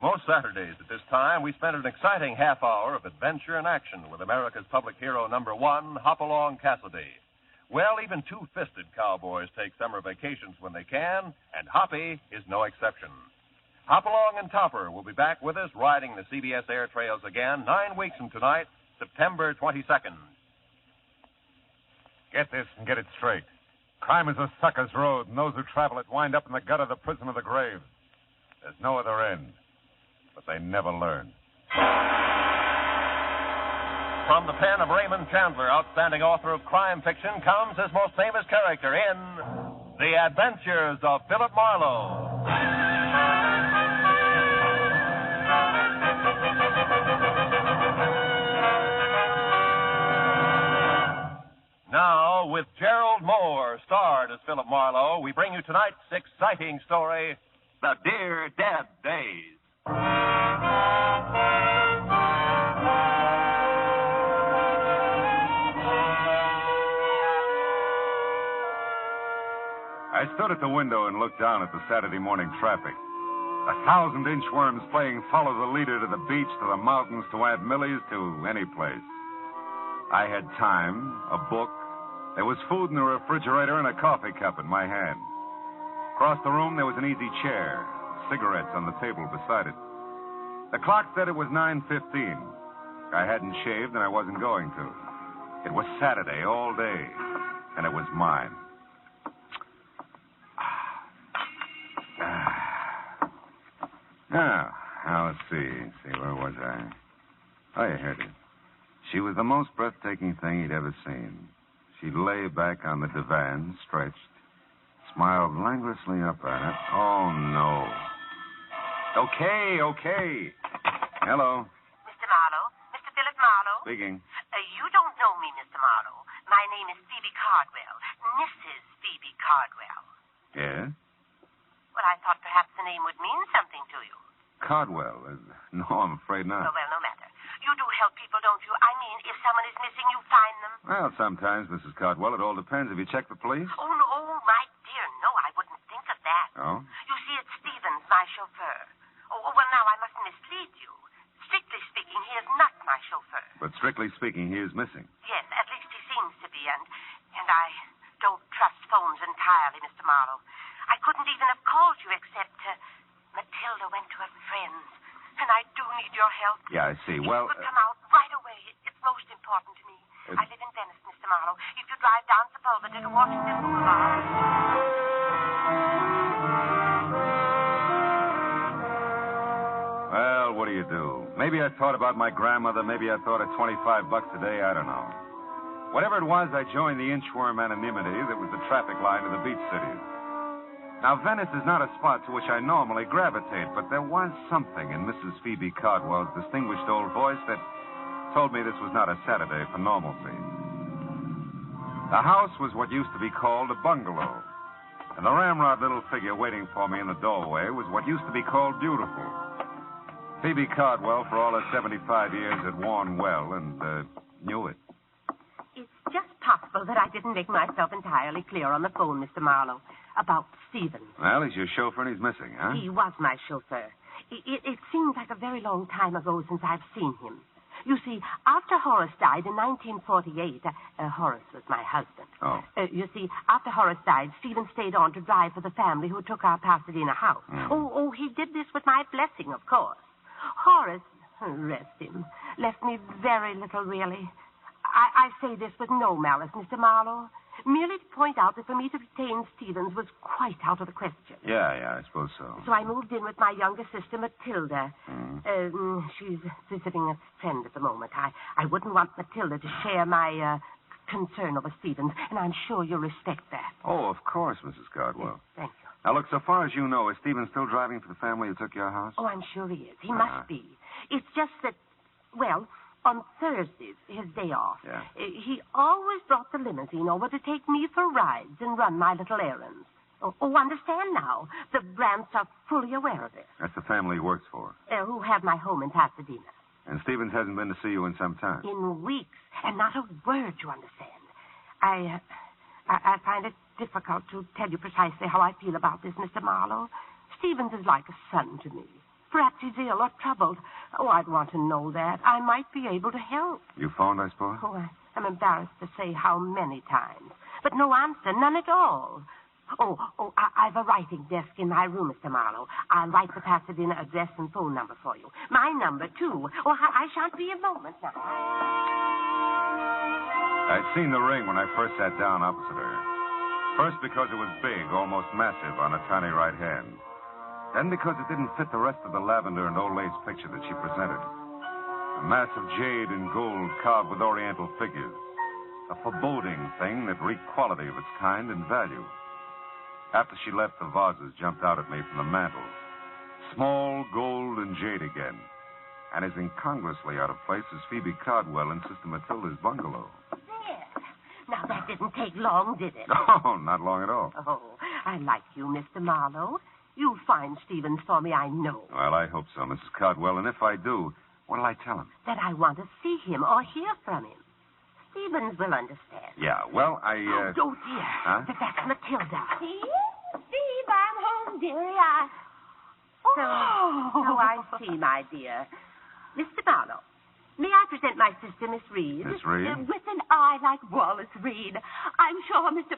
Most Saturdays at this time, we spend an exciting half hour of adventure and action with America's public hero #1, Hopalong Cassidy. Well, even two-fisted cowboys take summer vacations when they can, and Hoppy is no exception. Hopalong and Topper will be back with us riding the CBS air trails again 9 weeks from tonight, September 22nd. Get this and get it straight. Crime is a sucker's road, and those who travel it wind up in the gutter, the prison, or the grave. There's no other end. But they never learn. From the pen of Raymond Chandler, outstanding author of crime fiction, comes his most famous character in The Adventures of Philip Marlowe. Now, with Gerald Moore, starred as Philip Marlowe, we bring you tonight's exciting story, The Dear Dead Days. I stood at the window and looked down at the Saturday morning traffic. 1,000 inchworms playing follow the leader to the beach, to the mountains, to Aunt Millie's, to any place. I had time, a book. There was food in the refrigerator and a coffee cup in my hand. Across the room, there was an easy chair, cigarettes on the table beside it. The clock said it was 9:15. I hadn't shaved, and I wasn't going to. It was Saturday all day, and it was mine. Now, let's see. Where was I? Oh, yeah, here it is. She was the most breathtaking thing he'd ever seen. She lay back on the divan, stretched, smiled languorously up at it. Oh, no. Okay. Hello. Mr. Marlowe? Mr. Philip Marlowe? Speaking. You don't know me, Mr. Marlowe. My name is Phoebe Cardwell. Mrs. Phoebe Cardwell. Yes? Well, I thought perhaps the name would mean something to you. Cardwell? No, I'm afraid not. Oh, well, no matter. You do help people, don't you? I mean, if someone is missing, you find them. Well, sometimes, Mrs. Cardwell. It all depends. Have you checked the police? Oh, no, my dear, no, I wouldn't think of that. Oh? You see, it's Stevens, my chauffeur. Oh, well, now, I mustn't mislead you. Strictly speaking, he is not my chauffeur. But strictly speaking, he is missing. Yes, at least he seems to be, and I don't trust phones entirely, Mr. Marlowe. I couldn't even have called you except Matilda went to her friends, and I do need your help. Yeah, I see. If Well, you could come out right away. It's most important to me. I live in Venice, Mr. Marlowe. If you drive down Sepulveda to Washington Boulevard. Well, what do you do? Maybe I thought about my grandmother. Maybe I thought of $25 a day. I don't know. Whatever it was, I joined the inchworm anonymity that was the traffic line to the beach cities. Now, Venice is not a spot to which I normally gravitate, but there was something in Mrs. Phoebe Cardwell's distinguished old voice that told me this was not a Saturday for normalcy. The house was what used to be called a bungalow, and the ramrod little figure waiting for me in the doorway was what used to be called beautiful. Phoebe Cardwell, for all her 75 years, had worn well and knew it. It's just possible that I didn't make myself entirely clear on the phone, Mr. Marlowe, about Stevens. Well, he's your chauffeur and he's missing, huh? He was my chauffeur. It seems like a very long time ago since I've seen him. You see, after Horace died in 1948, Horace was my husband. Oh. You see, after Horace died, Stephen stayed on to drive for the family who took our Pasadena house. Oh, he did this with my blessing, of course. Horace, rest him, left me very little, really. I say this with no malice, Mr. Marlowe. Merely to point out that for me to retain Stevens was quite out of the question. Yeah, I suppose so. So I moved in with my younger sister, Matilda. She's visiting a friend at the moment. I wouldn't want Matilda to share my concern over Stevens, and I'm sure you'll respect that. Oh, of course, Mrs. Cardwell. Yes, thank you. Now, look, so far as you know, is Stevens still driving for the family who took your house? Oh, I'm sure he is. He must be. It's just that, well, on Thursdays, his day off, he always brought the limousine over to take me for rides and run my little errands. Oh, understand now. The Brants are fully aware of this. That's the family he works for. Who have my home in Pasadena. And Stevens hasn't been to see you in some time. In weeks, and not a word, you understand. I find it difficult to tell you precisely how I feel about this, Mr. Marlowe. Stevens is like a son to me. Perhaps he's ill or troubled. Oh, I'd want to know that. I might be able to help. You phoned, I suppose? Oh, I'm embarrassed to say how many times. But no answer, none at all. I've a writing desk in my room, Mr. Marlowe. I'll write the Pasadena address and phone number for you. My number, too. Oh, I shan't be a moment now. I'd seen the ring when I first sat down opposite her. First because it was big, almost massive, on her tiny right hand. Then because it didn't fit the rest of the lavender and old lace picture that she presented. A mass of jade and gold carved with oriental figures. A foreboding thing that reeked quality of its kind and value. After she left, the vases jumped out at me from the mantel. Small, gold, and jade again. And as incongruously out of place as Phoebe Cardwell in Sister Matilda's bungalow. There. Now, that didn't take long, did it? Oh, not long at all. Oh, I like you, Mr. Marlowe. You'll find Stevens for me, I know. Well, I hope so, Mrs. Cardwell. And if I do, what'll I tell him? That I want to see him or hear from him. Stevens will understand. Yeah, well, Oh, dear. Huh? That's Matilda. Steve, I'm home, dearie. So I see, my dear. Mr. Marlowe, may I present my sister, Miss Reed? Miss Reed? With an eye like Wallace Reed. I'm sure, Mr.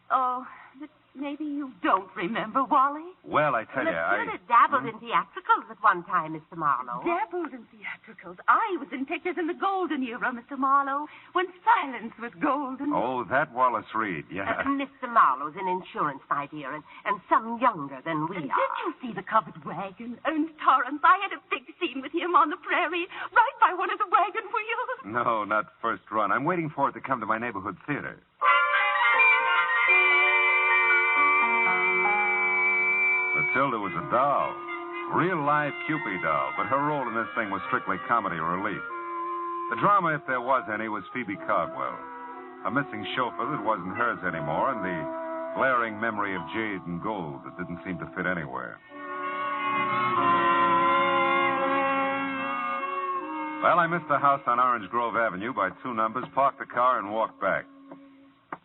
Oh, but maybe you don't remember Wally? Well, I tell you, Matilda dabbled in theatricals at one time, Mr. Marlowe. Dabbled in theatricals. I was in pictures in the golden era, Mr. Marlowe, when silence was golden. Oh, that Wallace Reed, yeah. Mr. Marlowe's in insurance, my dear, and some younger than we are. Did you see the covered wagon, Ernst Torrance? I had a big scene with him on the prairie, right by one of the wagon wheels. No, not first run. I'm waiting for it to come to my neighborhood theater. Matilda was a doll. Real live Cupid doll, but her role in this thing was strictly comedy relief. The drama, if there was any, was Phoebe Cardwell. A missing chauffeur that wasn't hers anymore, and the glaring memory of jade and gold that didn't seem to fit anywhere. Well, I missed the house on Orange Grove Avenue by 2 numbers, parked the car, and walked back.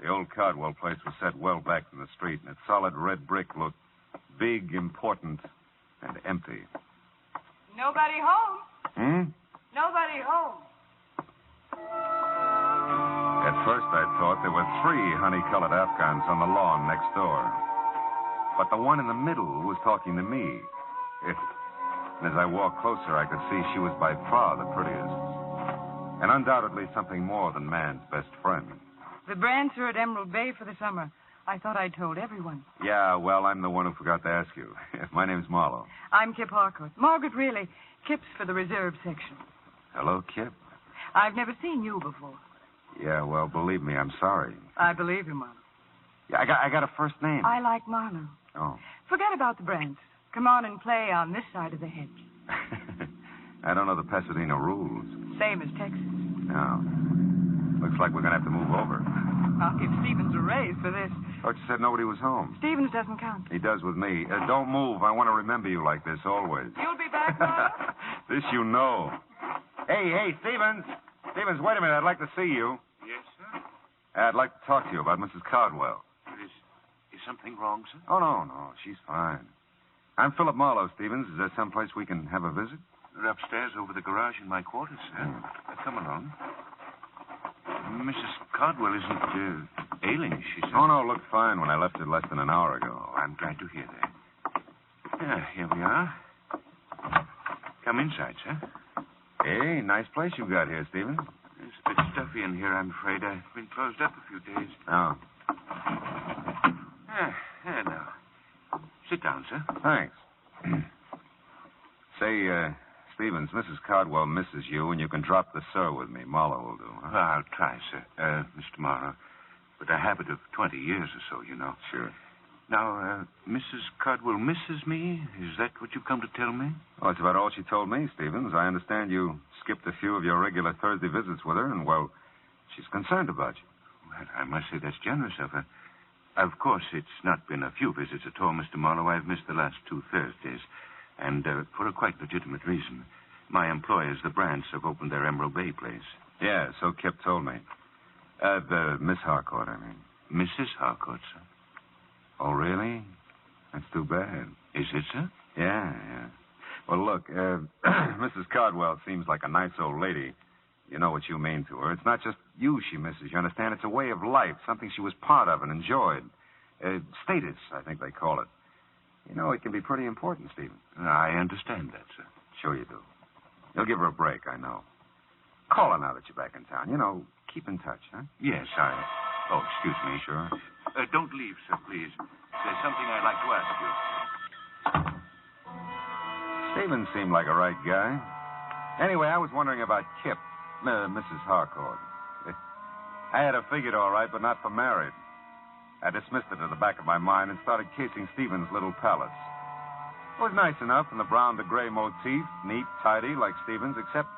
The old Cardwell place was set well back from the street, and its solid red brick looked big, important, and empty. Nobody home. Nobody home. At first, I thought there were 3 honey-colored Afghans on the lawn next door. But the one in the middle was talking to me. And as I walked closer, I could see she was by far the prettiest. And undoubtedly something more than man's best friend. The Brants are at Emerald Bay for the summer. I thought I'd told everyone. Yeah, well, I'm the one who forgot to ask you. My name's Marlowe. I'm Kip Harcourt. Margaret Really. Kip's for the reserve section. Hello, Kip. I've never seen you before. Yeah, well, believe me, I'm sorry. I believe you, Marlowe. Yeah, I got a first name. I like Marlowe. Oh. Forget about the Brants. Come on and play on this side of the hedge. I don't know the Pasadena rules. Same as Texas. No. Looks like we're going to have to move over. I'll give Stevens a raise for this. Thought you said nobody was home. Stevens doesn't count. He does with me. Don't move. I want to remember you like this always. You'll be back, Marlowe? This you know. Hey, Stevens. Stevens, wait a minute. I'd like to see you. Yes, sir? I'd like to talk to you about Mrs. Cardwell. Is something wrong, sir? Oh, no. She's fine. I'm Philip Marlowe, Stevens. Is there someplace we can have a visit? They're upstairs over the garage in my quarters, sir. Come along. Mrs. Cardwell isn't ailing, she says. Oh, no, looked fine when I left it less than an hour ago. Oh, I'm glad to hear that. Yeah, here we are. Come inside, sir. Hey, nice place you've got here, Stevens. It's a bit stuffy in here, I'm afraid. I've been closed up a few days. Oh. There now. Sit down, sir. Thanks. Say, Stevens, Mrs. Cardwell misses you, and you can drop the sir with me. Marlowe will do. Huh? Well, I'll try, sir. Mr. Marlowe. With a habit of 20 years or so, you know. Sure. Now, Mrs. Cardwell misses me? Is that what you've come to tell me? Well, that's about all she told me, Stevens. I understand you skipped a few of your regular Thursday visits with her, and, well, she's concerned about you. Well, I must say that's generous of her. Of course, it's not been a few visits at all, Mr. Marlowe. I've missed the last 2 Thursdays, and for a quite legitimate reason. My employers, the Brants, have opened their Emerald Bay place. Yeah, so Kip told me. The Miss Harcourt, I mean. Mrs. Harcourt, sir. Oh, really? That's too bad. Is it, sir? Yeah. Well, look, Mrs. Cardwell seems like a nice old lady. You know what you mean to her. It's not just you she misses, you understand? It's a way of life, something she was part of and enjoyed. Status, I think they call it. You know, it can be pretty important, Stephen. I understand that, sir. Sure you do. You'll give her a break, I know. Call her now that you're back in town. You know, keep in touch, huh? Yes, I... Oh, excuse me. Sure. Don't leave, sir, please. There's something I'd like to ask you. Stephen seemed like a right guy. Anyway, I was wondering about Kip, Mrs. Harcourt. I had her figured all right, but not for married. I dismissed it at the back of my mind and started casing Stephen's little palace. It was nice enough in the brown to gray motif, neat, tidy, like Stephen's, except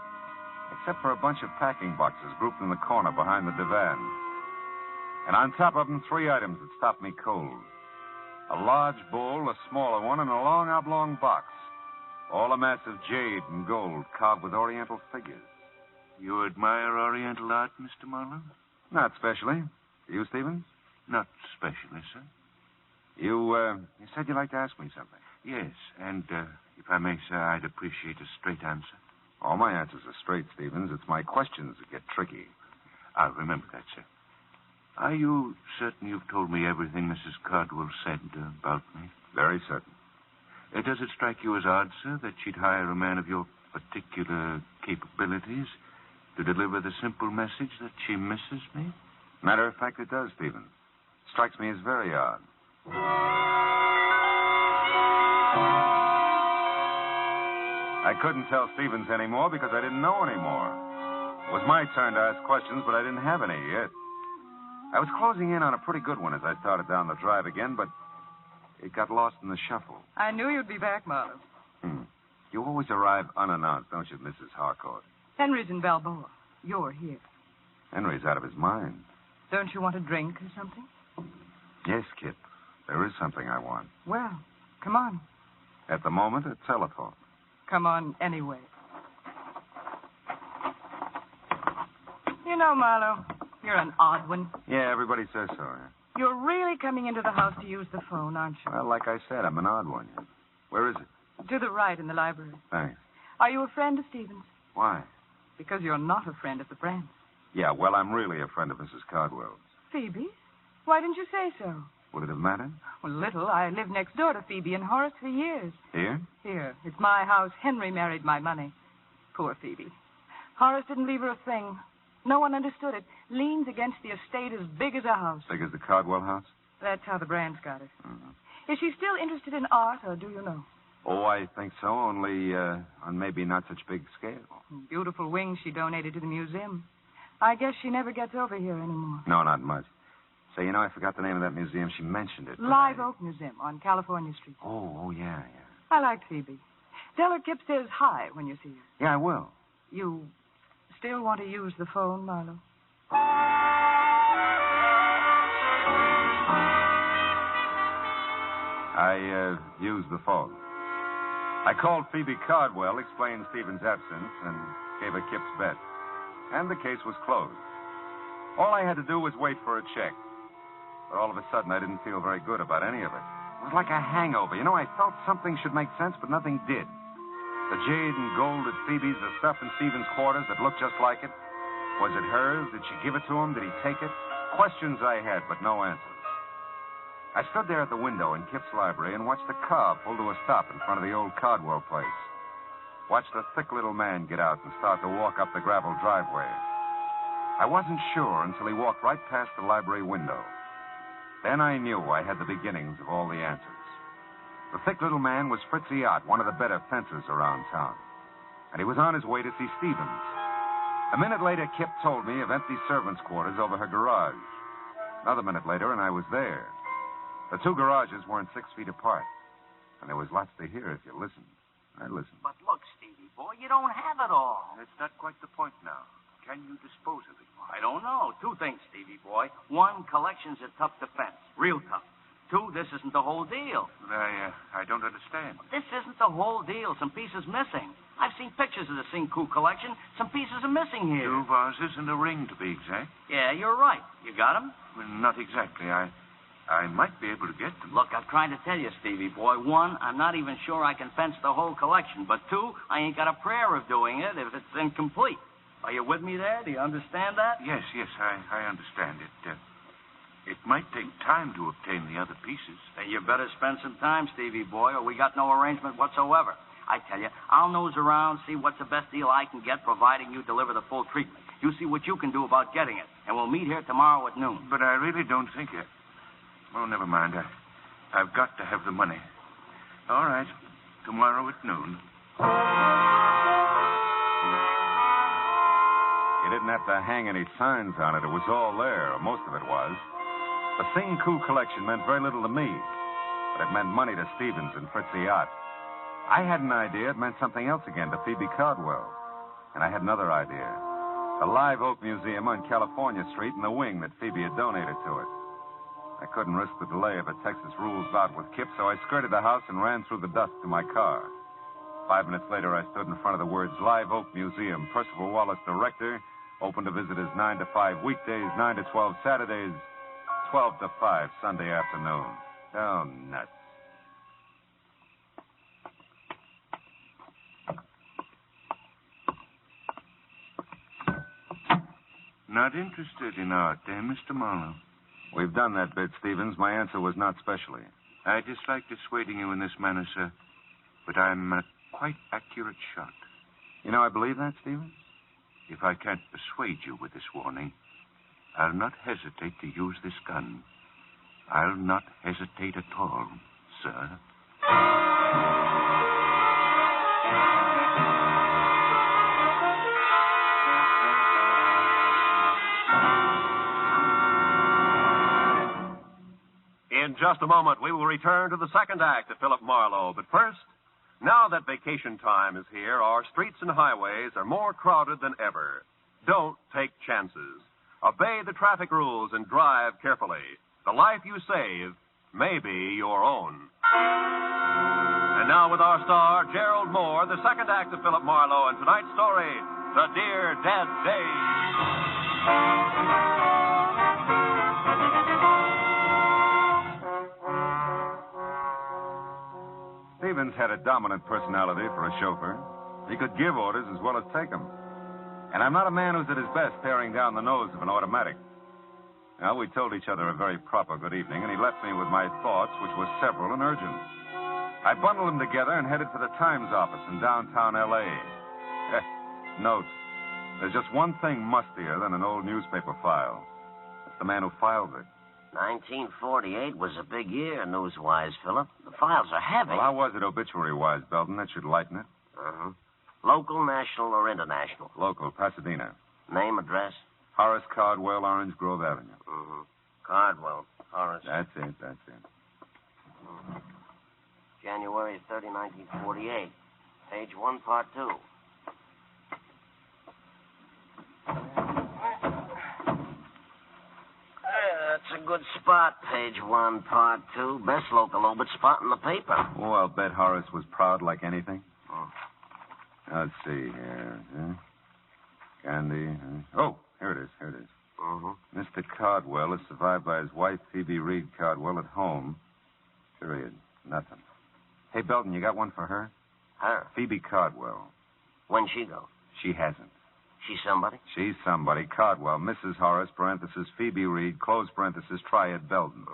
for a bunch of packing boxes grouped in the corner behind the divan. And on top of them, 3 items that stopped me cold. A large bowl, a smaller one, and a long oblong box. All a mass of jade and gold carved with oriental figures. You admire Oriental art, Mr. Marlowe? Not especially. Do you, Stevens? Not especially, sir. You said you'd like to ask me something. Yes, and if I may, sir, I'd appreciate a straight answer. All my answers are straight, Stevens. It's my questions that get tricky. I'll remember that, sir. Are you certain you've told me everything Mrs. Cardwell said about me? Very certain. Does it strike you as odd, sir, that she'd hire a man of your particular capabilities to deliver the simple message that she misses me? Matter of fact, it does, Stevens. Strikes me as very odd. I couldn't tell Stevens anymore because I didn't know anymore. It was my turn to ask questions, but I didn't have any yet. I was closing in on a pretty good one as I started down the drive again, but it got lost in the shuffle. I knew you'd be back, Marlowe. You always arrive unannounced, don't you, Mrs. Harcourt? Henry's in Balboa. You're here. Henry's out of his mind. Don't you want a drink or something? Yes, Kip. There is something I want. Well, come on. At the moment, a telephone. Come on anyway. You know, Marlowe, you're an odd one. Yeah, everybody says so. Yeah. You're really coming into the house to use the phone, aren't you? Well, like I said, I'm an odd one. Where is it? To the right in the library. Thanks. Are you a friend of Stevens? Why? Because you're not a friend of the Brants. Yeah, well, I'm really a friend of Mrs. Cardwell's. Phoebe? Why didn't you say so? Would it have mattered? Well, little. I lived next door to Phoebe and Horace for years. Here? Here. It's my house. Henry married my money. Poor Phoebe. Horace didn't leave her a thing. No one understood it. Leans against the estate as big as a house. Big as the Cardwell house? That's how the Brants got it. Mm-hmm. Is she still interested in art, or do you know? Oh, I think so, only on maybe not such big scale. Beautiful wings she donated to the museum. I guess she never gets over here anymore. No, not much. Say, I forgot the name of that museum. She mentioned it. Live Oak Museum on California Street. Oh, yeah. I like Phoebe. Tell her Kip says hi when you see her. Yeah, I will. You still want to use the phone, Marlowe? I used the phone. I called Phoebe Cardwell, explained Stephen's absence, and gave her Kip's bet. And the case was closed. All I had to do was wait for a check. But all of a sudden, I didn't feel very good about any of it. It was like a hangover. I felt something should make sense, but nothing did. The jade and gold at Phoebe's, the stuff in Stephen's quarters that looked just like it. Was it hers? Did she give it to him? Did he take it? Questions I had, but no answers. I stood there at the window in Kip's library and watched the car pull to a stop in front of the old Cardwell place. Watched a thick little man get out and start to walk up the gravel driveway. I wasn't sure until he walked right past the library window. Then I knew I had the beginnings of all the answers. The thick little man was Fritzy Ott, one of the better fencers around town. And he was on his way to see Stevens. A minute later, Kip told me of empty servants' quarters over her garage. Another minute later, and I was there. The two garages weren't 6 feet apart. And there was lots to hear if you listened. I listened. But look, Stevie boy, you don't have it all. That's not quite the point now. Can you dispose of it? I don't know. 2 things, Stevie boy. 1, collection's a tough defense. Real tough. 2, this isn't the whole deal. I don't understand. This isn't the whole deal. Some pieces missing. I've seen pictures of the Cinco collection. Some pieces are missing here. 2 vases and a ring, to be exact. Yeah, you're right. You got 'em? Well, not exactly. I might be able to get them. Look, I'm trying to tell you, Stevie boy. One, I'm not even sure I can fence the whole collection. But two, I ain't got a prayer of doing it if it's incomplete. Are you with me there? Do you understand that? Yes, I understand it. It might take time to obtain the other pieces. Then you better spend some time, Stevie boy, or we got no arrangement whatsoever. I tell you, I'll nose around, see what's the best deal I can get, providing you deliver the full treatment. You see what you can do about getting it, and we'll meet here tomorrow at noon. But I really don't think it. Oh, never mind. I've got to have the money. All right. Tomorrow at noon. You didn't have to hang any signs on it. It was all there, or most of it was. The Sing Coup collection meant very little to me, but it meant money to Stevens and Fritzy Ott. I had an idea it meant something else again to Phoebe Cardwell. And I had another idea. The Live Oak Museum on California Street and the wing that Phoebe had donated to it. I couldn't risk the delay of a Texas rules bout with Kip, so I skirted the house and ran through the dust to my car. 5 minutes later, I stood in front of the words Live Oak Museum. Percival Wallace, director. Open to visitors 9 to 5 weekdays, 9 to 12 Saturdays, 12 to 5 Sunday afternoon. Oh, nuts. Not interested in art, eh, Mr. Marlowe? We've done that bit, Stevens. My answer was not specially. I dislike dissuading you in this manner, sir, but I'm a quite accurate shot. You know, I believe that, Stevens. If I can't persuade you with this warning, I'll not hesitate to use this gun. I'll not hesitate at all, sir. In just a moment, we will return to the second act of Philip Marlowe. But first, now that vacation time is here, our streets and highways are more crowded than ever. Don't take chances. Obey the traffic rules and drive carefully. The life you save may be your own. And now with our star, Gerald Moore, the second act of Philip Marlowe, and tonight's story, The Dear Dead Days. Stevens had a dominant personality for a chauffeur. He could give orders as well as take them. And I'm not a man who's at his best staring down the nose of an automatic. Well, we told each other a very proper good evening, and he left me with my thoughts, which were several and urgent. I bundled them together and headed for the Times office in downtown L.A. Note, there's just one thing mustier than an old newspaper file. It's the man who filed it. 1948 was a big year, news-wise, Philip. The files are heavy. Well, how was it obituary-wise, Belton? That should lighten it. Uh-huh. Local, national, or international? Local, Pasadena. Name, address? Horace Cardwell, Orange Grove Avenue. Mm-hmm. Cardwell, Horace. That's it. Mm-hmm. January 30, 1948. Page 1, part 2. That's a good spot, page 1, part 2. Best local obit spot in the paper. Oh, I'll bet Horace was proud like anything. Oh. Let's see here. Candy. Oh, here it is. Mm-hmm. Mr. Cardwell is survived by his wife, Phoebe Reed Cardwell, at home. Period. Nothing. Hey, Belton, you got one for her? Her? Phoebe Cardwell. When'd she go? She hasn't. She somebody? She's somebody. Cardwell, Mrs. Horace, parenthesis, Phoebe Reed, close parenthesis, Triad Belton.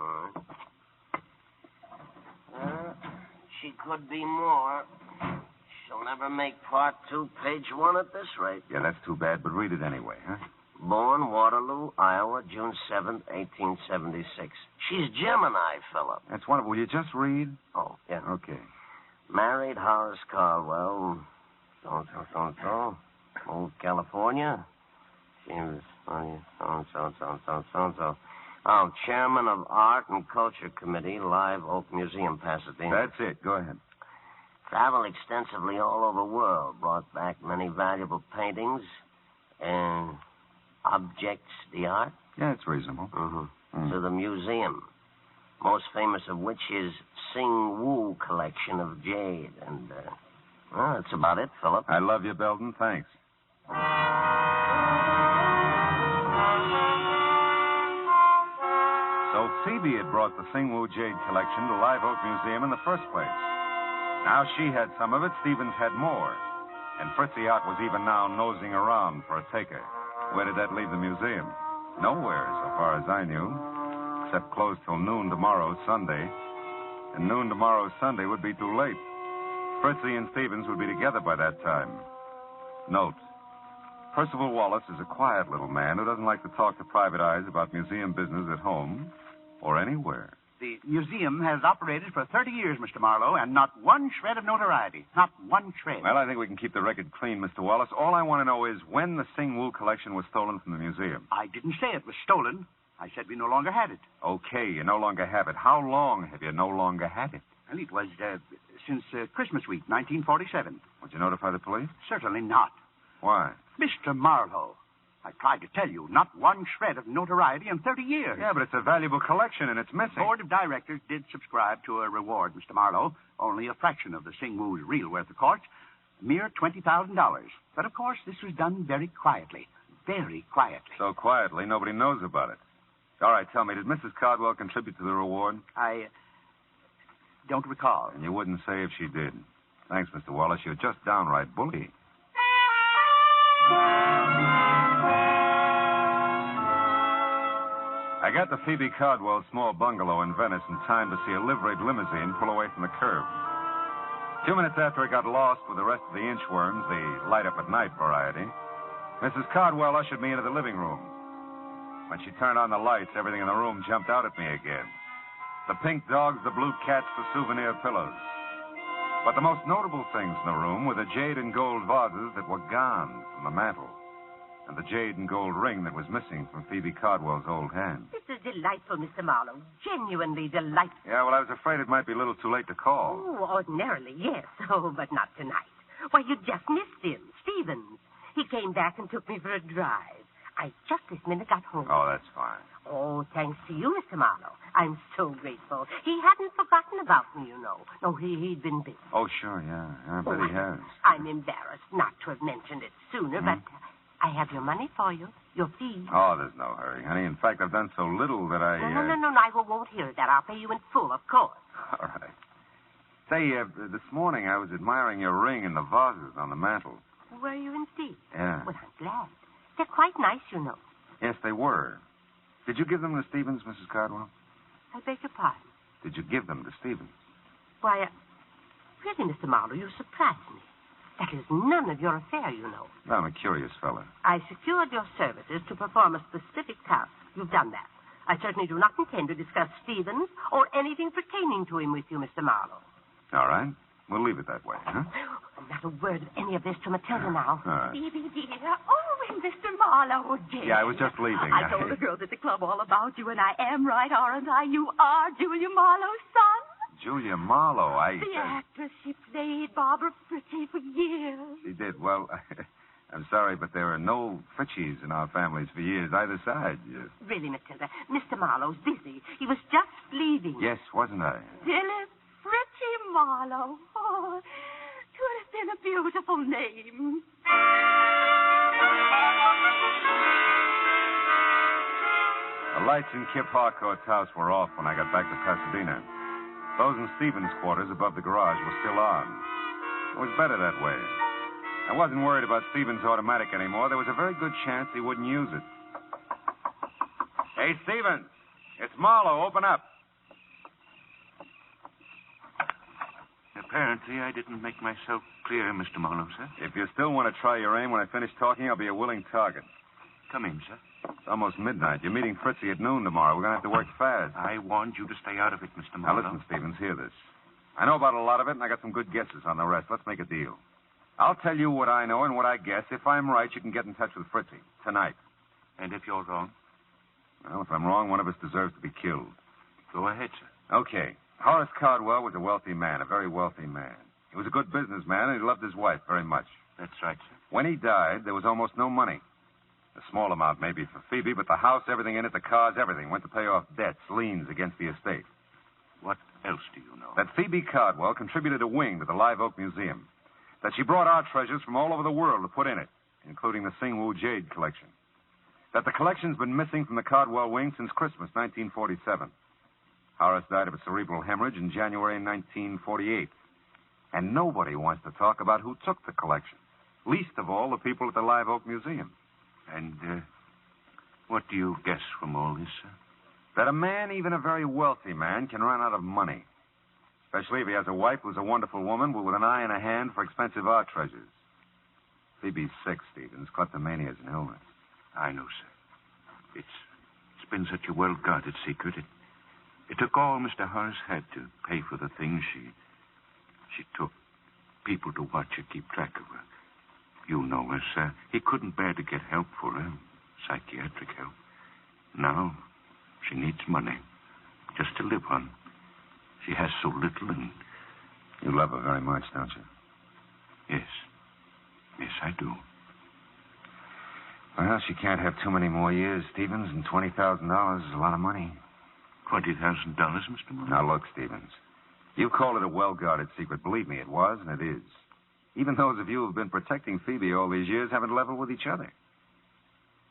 She could be more. She'll never make part 2, page 1 at this rate. Yeah, that's too bad, but read it anyway, huh? Born Waterloo, Iowa, June 7th, 1876. She's Gemini, Philip. That's wonderful. Will you just read? Oh, yeah. Okay. Married Horace Caldwell. So. Moved to California. She was so. Oh, chairman of Art and Culture Committee, Live Oak Museum, Pasadena. That's it. Go ahead. Traveled extensively all over the world. Brought back many valuable paintings and objects d'art. Yeah, it's reasonable. To the museum. Most famous of which is Sing Woo collection of jade. And, well, that's about it, Philip. I love you, Belton. Thanks. So Phoebe had brought the Singwoo Jade collection to Live Oak Museum in the first place. Now she had some of it, Stevens had more. And Fritzy Ott was even now nosing around for a taker. Where did that leave the museum? Nowhere, so far as I knew. Except closed till noon tomorrow, Sunday. And noon tomorrow, Sunday, would be too late. Fritzy and Stevens would be together by that time. Note: Percival Wallace is a quiet little man who doesn't like to talk to private eyes about museum business at home or anywhere. The museum has operated for 30 years, Mr. Marlowe, and not one shred of notoriety. Not one shred. Well, I think we can keep the record clean, Mr. Wallace. All I want to know is when the Singwoo collection was stolen from the museum. I didn't say it was stolen. I said we no longer had it. Okay, you no longer have it. How long have you no longer had it? Well, it was since Christmas week, 1947. Would you notify the police? Certainly not. Why? Mr. Marlowe, I tried to tell you, not one shred of notoriety in 30 years. Yeah, but it's a valuable collection, and it's missing. The board of directors did subscribe to a reward, Mr. Marlowe. Only a fraction of the Singwoo's real worth, of course. A mere $20,000. But, of course, this was done very quietly. Very quietly. So quietly, nobody knows about it. All right, tell me, did Mrs. Cardwell contribute to the reward? I don't recall. And you wouldn't say if she did. Thanks, Mr. Wallace. You're just downright bully. I got to Phoebe Cardwell's small bungalow in Venice in time to see a liveried limousine pull away from the curb. 2 minutes after it got lost with the rest of the inchworms, the light-up-at-night variety, Mrs. Cardwell ushered me into the living room. When she turned on the lights, everything in the room jumped out at me again. The pink dogs, the blue cats, the souvenir pillows. But the most notable things in the room were the jade and gold vases that were gone from the mantel, and the jade and gold ring that was missing from Phoebe Cardwell's old hand. This is delightful, Mr. Marlowe. Genuinely delightful. Yeah, well, I was afraid it might be a little too late to call. Oh, ordinarily, yes. Oh, but not tonight. Why, you just missed him, Stevens. He came back and took me for a drive. I just this minute got home. Oh, that's fine. Oh, thanks to you, Mr. Marlowe. I'm so grateful. He hadn't forgotten about me, you know. No, he'd been busy. Oh, sure, yeah. I bet he has. I'm embarrassed not to have mentioned it sooner, but I have your money for you, your fee. Oh, there's no hurry, honey. In fact, I've done so little that I... No, I won't hear that. I'll pay you in full, of course. All right. Say, this morning I was admiring your ring and the vases on the mantel. Were you indeed? Yeah. Well, I'm glad. They're quite nice, you know. Yes, they were. Did you give them to Stevens, Mrs. Cardwell? I beg your pardon? Did you give them to Stevens? Why, really, Mr. Marlowe, you surprise me. That is none of your affair, you know. I'm a curious fellow. I secured your services to perform a specific task. You've done that. I certainly do not intend to discuss Stevens or anything pertaining to him with you, Mr. Marlowe. All right. We'll leave it that way, huh? Not a word of any of this to Matilda now. All right. Phoebe, dear. Oh, and Mr. Marlowe, dear. Yeah, I was just leaving. I told the girls at the club all about you, and I am right, aren't I? You are Julia Marlowe's son. Julia Marlowe, The actress. She played Barbara Fritchie for years. She did. Well, I'm sorry, but there are no Fritchies in our families for years, either side. Really, Matilda, Mr. Marlowe's busy. He was just leaving. Yes, wasn't I? Philip Marlowe. Oh, could have been a beautiful name. The lights in Kip Harcourt's house were off when I got back to Pasadena. Those in Stevens' quarters above the garage were still on. It was better that way. I wasn't worried about Stevens' automatic anymore. There was a very good chance he wouldn't use it. Hey, Stevens, it's Marlowe. Open up. Apparently, I didn't make myself clear, Mr. Marlowe, sir. If you still want to try your aim when I finish talking, I'll be a willing target. Come in, sir. It's almost midnight. You're meeting Fritzy at noon tomorrow. We're going to have to work fast. I warned you to stay out of it, Mr. Now, Marlowe. listen, Stevens, hear this. I know about a lot of it, and I got some good guesses on the rest. Let's make a deal. I'll tell you what I know and what I guess. If I'm right, you can get in touch with Fritzy tonight. And if you're wrong? Well, if I'm wrong, one of us deserves to be killed. Go ahead, sir. Okay. Horace Cardwell was a wealthy man, a very wealthy man. He was a good businessman, and he loved his wife very much. That's right, sir. When he died, there was almost no money. A small amount maybe for Phoebe, but the house, everything in it, the cars, everything went to pay off debts, liens against the estate. What else do you know? That Phoebe Cardwell contributed a wing to the Live Oak Museum. That she brought art treasures from all over the world to put in it, including the Singwoo Jade collection. that the collection's been missing from the Cardwell wing since Christmas 1947. Horace died of a cerebral hemorrhage in January 1948. And nobody wants to talk about who took the collection, least of all the people at the Live Oak Museum. And what do you guess from all this, sir? That a man, even a very wealthy man, can run out of money. Especially if he has a wife who's a wonderful woman with an eye and a hand for expensive art treasures. Phoebe's sick, Stevens. Kleptomania is an illness. I know, sir. It's been such a well-guarded secret. It took all Mr. Horace had to pay for the things she took. People to watch her, keep track of her. You know her, sir. He couldn't bear to get help for her, psychiatric help. Now, she needs money, just to live on. She has so little, and... You love her very much, don't you? Yes. Yes, I do. Well, she can't have too many more years, Stevens, and $20,000 is a lot of money. $20,000, Mr. Marlowe? Now, look, Stevens. You call it a well-guarded secret. Believe me, it was, and it is. Even those of you who've been protecting Phoebe all these years haven't leveled with each other.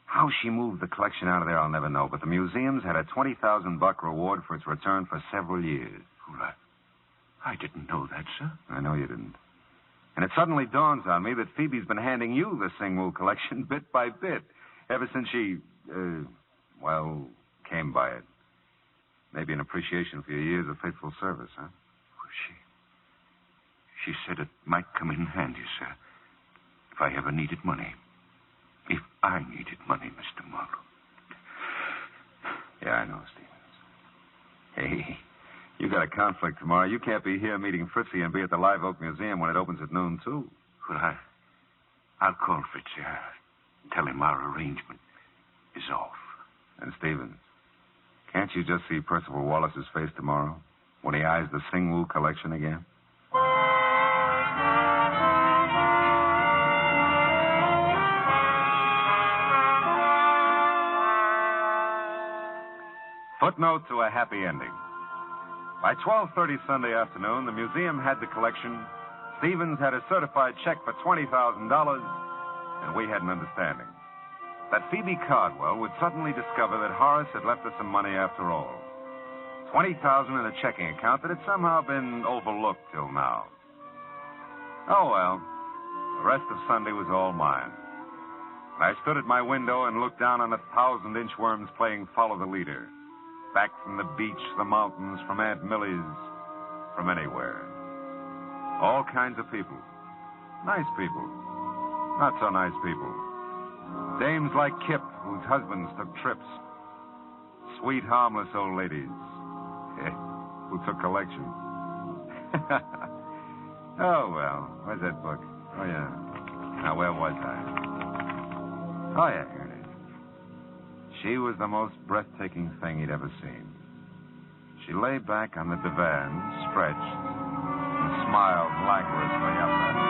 How she moved the collection out of there, I'll never know, but the museum's had a $20,000 reward for its return for several years. Well, I didn't know that, sir. I know you didn't. And it suddenly dawns on me that Phoebe's been handing you the Singwoo collection bit by bit ever since she, came by it. Maybe in appreciation for your years of faithful service, huh? Well, she said it might come in handy, sir, if I ever needed money. If I needed money, Mr. Marlowe. Yeah, I know, Stevens. Hey, you got a conflict tomorrow. You can't be here meeting Fritzy and be at the Live Oak Museum when it opens at noon, too. Well, I'll call Fritzy. Tell him our arrangement is off. And Stevens, can't you just see Percival Wallace's face tomorrow when he eyes the Singwoo collection again? Footnote to a happy ending. By 12:30 Sunday afternoon, the museum had the collection. Stevens had a certified check for $20,000, and we had an understanding that Phoebe Cardwell would suddenly discover that Horace had left her some money after all. $20,000 in a checking account that had somehow been overlooked till now. Oh, well, the rest of Sunday was all mine. I stood at my window and looked down on 1,000 inchworms playing Follow the Leader. Back from the beach, the mountains, from Aunt Millie's, from anywhere. All kinds of people. Nice people. Not so nice people. Dames like Kip, whose husbands took trips. Sweet, harmless old ladies. Who took collections. Oh, well. Where's that book? Oh, yeah. Now, where was I? Oh, yeah, here it is. She was the most breathtaking thing he'd ever seen. She lay back on the divan, stretched, and smiled languorously up at him.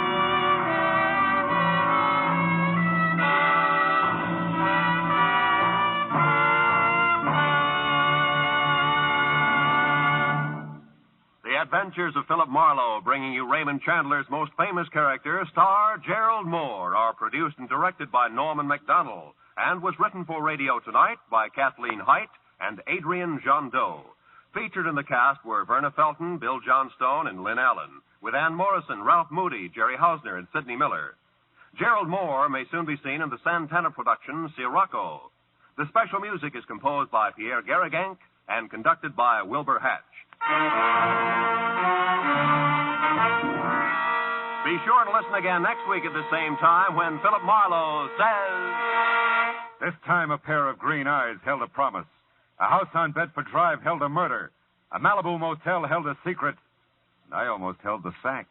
The Adventures of Philip Marlowe, bringing you Raymond Chandler's most famous character, star Gerald Moore, are produced and directed by Norman MacDonald, and was written for radio tonight by Kathleen Height and Adrian Jondeau. Featured in the cast were Verna Felton, Bill Johnstone, and Lynn Allen, with Ann Morrison, Ralph Moody, Jerry Hausner, and Sidney Miller. Gerald Moore may soon be seen in the Santana production, Sirocco. The special music is composed by Pierre Garrigank and conducted by Wilbur Hatch. Be sure to listen again next week at the same time when Philip Marlowe says... This time a pair of green eyes held a promise. A house on Bedford Drive held a murder. A Malibu motel held a secret. And I almost held the sack.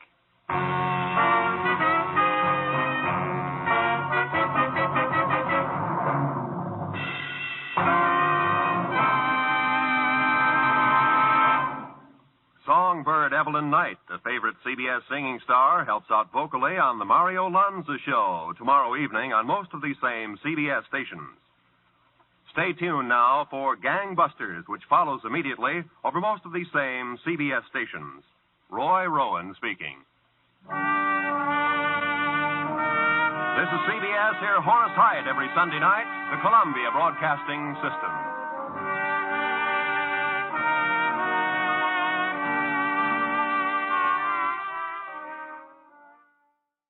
Songbird Evelyn Knight, a favorite CBS singing star, helps out vocally on the Mario Lanza Show tomorrow evening on most of these same CBS stations. Stay tuned now for Gangbusters, which follows immediately over most of these same CBS stations. Roy Rowan speaking. This is CBS, here Horace Hyde every Sunday night, the Columbia Broadcasting System.